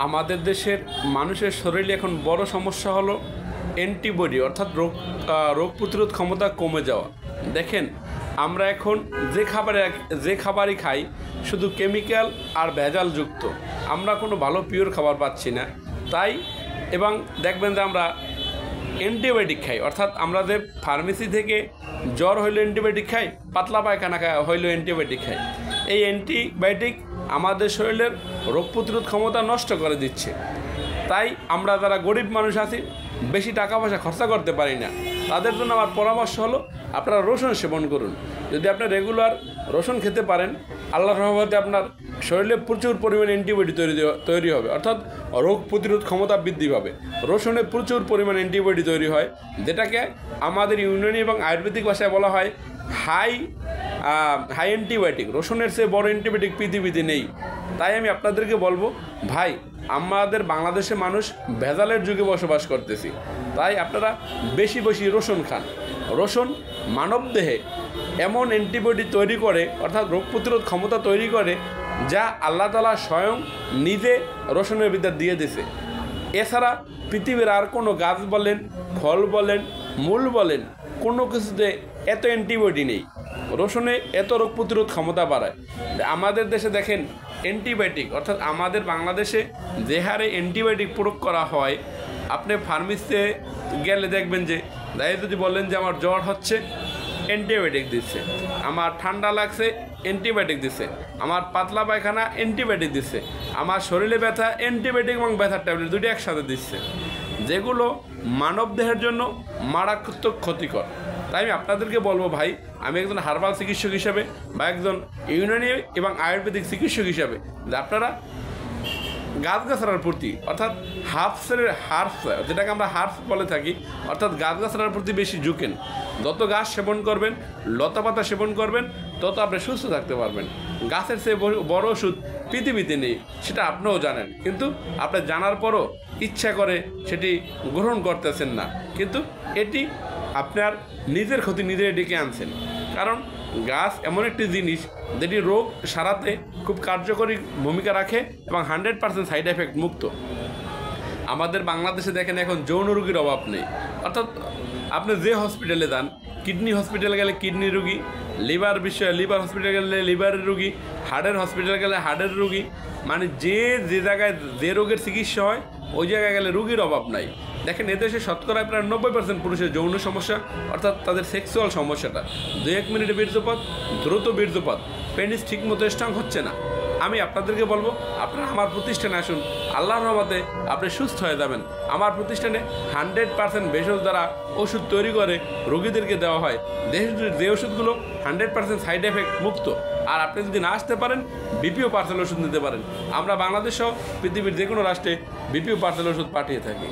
আমাদের দেশের মানুষের শরীরে এখন বড় সমস্যা হলো অ্যান্টিবডি অর্থাৎ রোগ প্রতিরোধ ক্ষমতা কমে যাওয়া। দেখেন আমরা এখন যে খাবারই খাই শুধু কেমিক্যাল আর ভেজালযুক্ত, আমরা কোনো ভালো পিওর খাবার পাচ্ছি না। তাই এবং দেখবেন যে আমরা অ্যান্টিবায়োটিক খাই, অর্থাৎ আমাদের ফার্মেসি থেকে জ্বর হইলে অ্যান্টিবায়োটিক খাই, পাতলা পায়খানা হইলেও অ্যান্টিবায়োটিক খাই। এই অ্যান্টিবায়োটিক আমাদের শরীরের রোগ প্রতিরোধ ক্ষমতা নষ্ট করে দিচ্ছে। তাই আমরা যারা গরিব মানুষ আছি, বেশি টাকা পয়সা খরচা করতে পারি না, তাদের জন্য আমার পরামর্শ হলো আপনারা রসুন সেবন করুন। যদি আপনি রেগুলার রসুন খেতে পারেন, আল্লাহর রহমতে আপনার শরীরে প্রচুর পরিমাণে অ্যান্টিবডি তৈরি হবে, অর্থাৎ রোগ প্রতিরোধ ক্ষমতা বৃদ্ধি পাবে। রসুনে প্রচুর পরিমাণে অ্যান্টিবডি তৈরি হয়, যেটাকে আমাদের ইউনানি এবং আয়ুর্বেদিক ভাষায় বলা হয় হাই অ্যান্টিবায়োটিক। রসুনের চেয়ে বড় অ্যান্টিবায়োটিক পৃথিবীতে নেই। তাই আমি আপনাদেরকে বলবো, ভাই আমাদের বাংলাদেশে মানুষ ভেজালের যুগে বসবাস করতেছি, তাই আপনারা বেশি বেশি রসুন খান। রসুন মানবদেহে এমন অ্যান্টিবডি তৈরি করে, অর্থাৎ রোগ প্রতিরোধ ক্ষমতা তৈরি করে, যা আল্লাহ তাআলা স্বয়ং নিজে রসুনের ভিতর দিয়ে দিয়েছে। এছাড়া পৃথিবীর আর কোনো গাছ বলেন, ফল বলেন, মূল বলেন, কোনো কিছুতে এত অ্যান্টিবডি নেই। রসুনে এত রোগ প্রতিরোধ ক্ষমতা বাড়ায়। আমাদের দেশে দেখেন অ্যান্টিবায়োটিক, অর্থাৎ আমাদের বাংলাদেশে যে হারে অ্যান্টিবায়োটিক প্রয়োগ করা হয়, আপনি ফার্মেসিতে গেলে দেখবেন যে যদি বলেন যে আমার জ্বর হচ্ছে, অ্যান্টিবায়োটিক দিচ্ছে, আমার ঠান্ডা লাগছে, অ্যান্টিবায়োটিক দিচ্ছে, আমার পাতলা পায়খানা, অ্যান্টিবায়োটিক দিচ্ছে, আমার শরীরে ব্যথা, অ্যান্টিবায়োটিক এবং ব্যথার ট্যাবলেট দুটি একসাথে দিচ্ছে, যেগুলো মানবদেহের জন্য মারাত্মক ক্ষতিকর। তাই আমি আপনাদেরকে বলবো, ভাই আমি একজন হার্বাল চিকিৎসক হিসাবে বা একজন ইউনানি এবং আয়ুর্বেদিক চিকিৎসক হিসাবে, যে আপনারা গাছগাছড়ার প্রতি, অর্থাৎ হার্বস যেটাকে আমরা হার্বস বলে থাকি, অর্থাৎ গাছগাছড়ার প্রতি বেশি ঝুঁকেন। যত গাছ সেবন করবেন, লতাপাতা সেবন করবেন, তত আপনি সুস্থ থাকতে পারবেন। গাছের চেয়ে বড় ওষুধ পৃথিবীতে নেই, সেটা আপনিও জানেন, কিন্তু আপনি জানার পরও ইচ্ছা করে সেটি গ্রহণ করতেছেন না। কিন্তু এটি আপনার নিজের ক্ষতি নিজেই ডেকে আনছেন। কারণ গাছ এমন একটি জিনিস যেটি রোগ সারাতে খুব কার্যকরী ভূমিকা রাখে এবং 100% সাইড এফেক্ট মুক্ত। আমাদের বাংলাদেশে দেখেন এখন যৌন রোগীর অভাব নেই, অর্থাৎ আপনি যে হসপিটালে যান, কিডনি হসপিটালে গেলে কিডনি রোগী, লিভার হসপিটালে গেলে লিভারের রোগী, হার্টের হসপিটালে গেলে হার্টের রোগী, মানে যে জায়গায় যে রোগের চিকিৎসা হয় ওই জায়গায় গেলে রোগীর অভাব নাই। দেখেন এদেশে শতকরা প্রায় 90% পুরুষের যৌন সমস্যা, অর্থাৎ তাদের সেক্সুয়াল সমস্যাটা 2-1 মিনিটে বীর্যপাত, দ্রুত বীর্যপাত, পেনিস ঠিকমতো স্ট্রং হচ্ছে না। আমি আপনাদেরকে বলবো, আপনারা আমার প্রতিষ্ঠানে আসুন, আল্লাহর রহমতে আপনি সুস্থ হয়ে যাবেন। আমার প্রতিষ্ঠানে 100% ভেষজ দ্বারা ওষুধ তৈরি করে রোগীদেরকে দেওয়া হয়, যে ওষুধগুলো 100% সাইড এফেক্ট মুক্ত। আর আপনি যদি না আসতে পারেন, বিপিও পার্সেল ওষুধ নিতে পারেন। আমরা বাংলাদেশ সহ পৃথিবীর যে কোনো রাষ্ট্রে বিপিও পার্সেল ওষুধ পাঠিয়ে থাকি।